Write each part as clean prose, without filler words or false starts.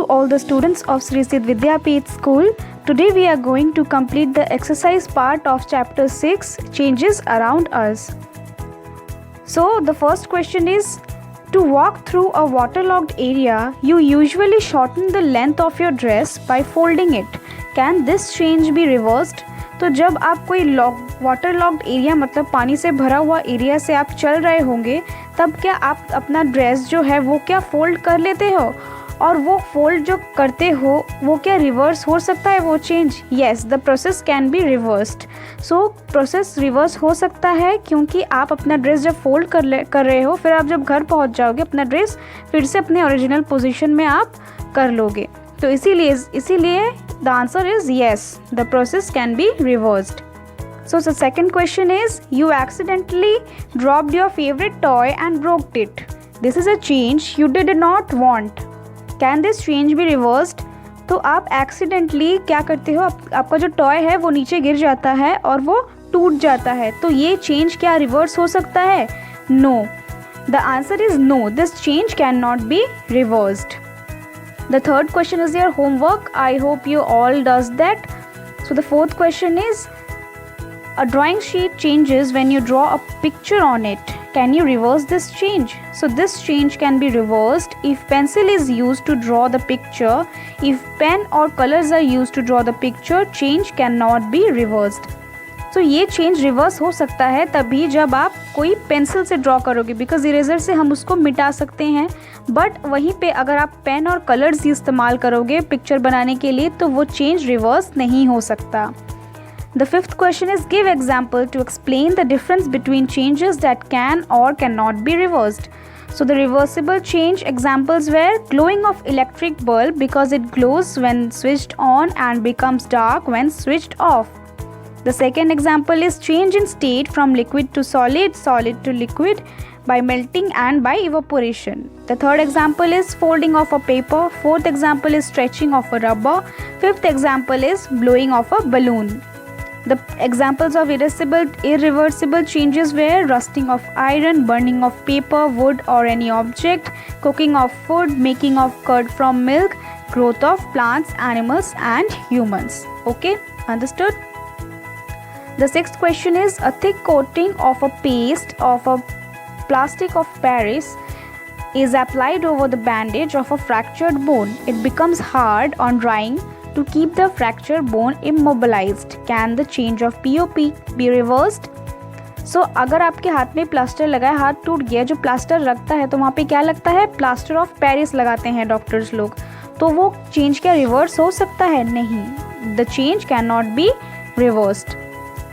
all the students of Sri Siddh Vidyapeeth School. Today we are going to complete the exercise part of chapter 6, Changes Around Us. So the first question is, to walk through a waterlogged area, you usually shorten the length of your dress by folding it. Can this change be reversed? तो जब आप कोई water locked area मतलब पानी से भरा हुआ area से आप चल रहे होंगे, तब क्या आप अपना ड्रेस जो है वो क्या फोल्ड कर लेते हो, और वो फोल्ड जो करते हो वो क्या रिवर्स हो सकता है वो change? Yes, the process can be reversed. So process reverse हो सकता है क्योंकि आप अपना ड्रेस जब फोल्ड कर रहे हो, फिर आप जब घर पहुंच जाओगे अपना ड्रेस फिर से अपने ओरिजिनल पोजीशन में आप कर लोगे. तो इसीलिए the answer is yes, the process can be reversed. So the second question is, you accidentally dropped your favorite toy and broke it. This is a change you did not want. Can this change be reversed? तो आप accidentally क्या करते हो, आपका जो toy है वो नीचे गिर जाता है और वो टूट जाता है, तो ये चेंज क्या रिवर्स हो सकता है? No. The answer is no. This change cannot be reversed. The third question is your homework. I hope you all does that. So the fourth question is, a drawing sheet changes when you draw a picture on it. Can you reverse this change? So this change can be reversed if pencil is used to draw the picture. If pen or colors are used to draw the picture, change cannot be reversed. So ये change reverse हो सकता है तभी जब आप कोई pencil से draw करोगे, बिकॉज इरेजर से हम उसको मिटा सकते हैं, बट वहीं पे अगर आप पेन और कलर्स इस्तेमाल करोगे पिक्चर बनाने के लिए तो वो चेंज रिवर्स नहीं हो सकता. The fifth question is, give example to explain the difference between changes that can or cannot be reversed. So the reversible change examples were glowing of electric bulb because it glows when switched on and becomes dark when switched off. The second example is change in state from liquid to solid, solid to liquid by melting and by evaporation. The third example is folding of a paper. Fourth example is stretching of a rubber. Fifth example is blowing of a balloon. The examples of irreversible changes were rusting of iron, burning of paper, wood or any object, cooking of food, making of curd from milk, growth of plants, animals and humans. Okay, understood? The sixth question is, a thick coating of a paste of a plastic of Paris is applied over the bandage of a fractured bone. It becomes hard on drying to keep the fractured bone immobilized. Can the change of POP be reversed? So अगर आपके हाथ में plaster लगा है, हाथ टूट गया, जो प्लास्टर लगता है तो वहाँ पे क्या लगता है? प्लास्टर ऑफ पेरिस लगाते हैं डॉक्टर्स लोग, तो वो चेंज क्या रिवर्स हो सकता है? नहीं, the change can not be reversed.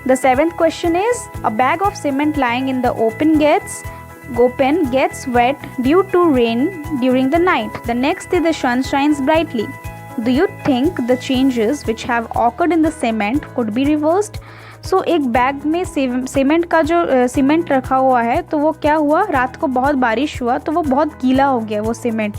The seventh question is, a bag of cement lying in the open gets wet due to rain during the night. The next day the sun shines brightly. Do you think the changes which have occurred in the cement could be reversed? So एक bag में cement का जो cement रखा हुआ है, तो वो क्या हुआ, रात को बहुत बारिश हुआ तो वो बहुत गीला हो गया वो सीमेंट.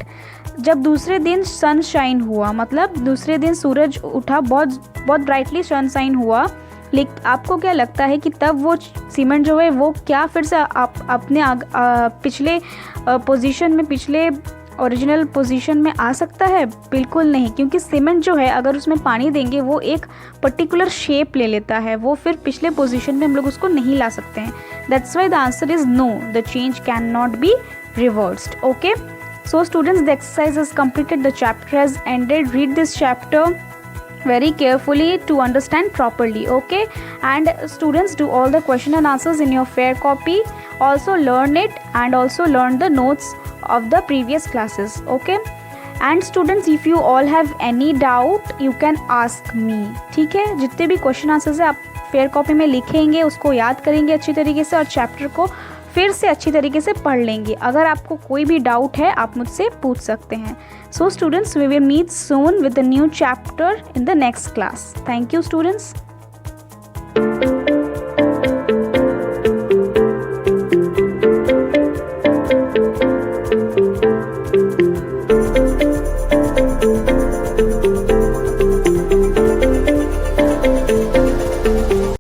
जब दूसरे दिन सनशाइन हुआ, मतलब दूसरे दिन सूरज उठा, बहुत ब्राइटली सनशाइन हुआ, लेकिन आपको क्या लगता है कि तब वो सीमेंट जो है वो क्या फिर से आप अपने पिछले पोजीशन में, पिछले ओरिजिनल पोजीशन में आ सकता है? बिल्कुल नहीं, क्योंकि सीमेंट जो है अगर उसमें पानी देंगे वो एक पर्टिकुलर शेप ले लेता है, वो फिर पिछले पोजीशन में हम लोग उसको नहीं ला सकते हैं. That's why the answer is no, the change can not be reversed. Okay, so students, the exercise is completed, the chapter has ended. Read this chapter very carefully to understand properly. Okay, and students, do all the question and answers in your fair copy. Also learn it and also learn the notes of the previous classes. Okay, and students, if you all have any doubt you can ask me. ठीक है, जितने भी question answers है आप fair copy में लिखेंगे, उसको याद करेंगे अच्छी तरीके से और चैप्टर को फिर से अच्छी तरीके से पढ़ लेंगे. अगर आपको कोई भी डाउट है आप मुझसे पूछ सकते हैं. So students, we will meet soon with a new chapter in the next class. Thank you students.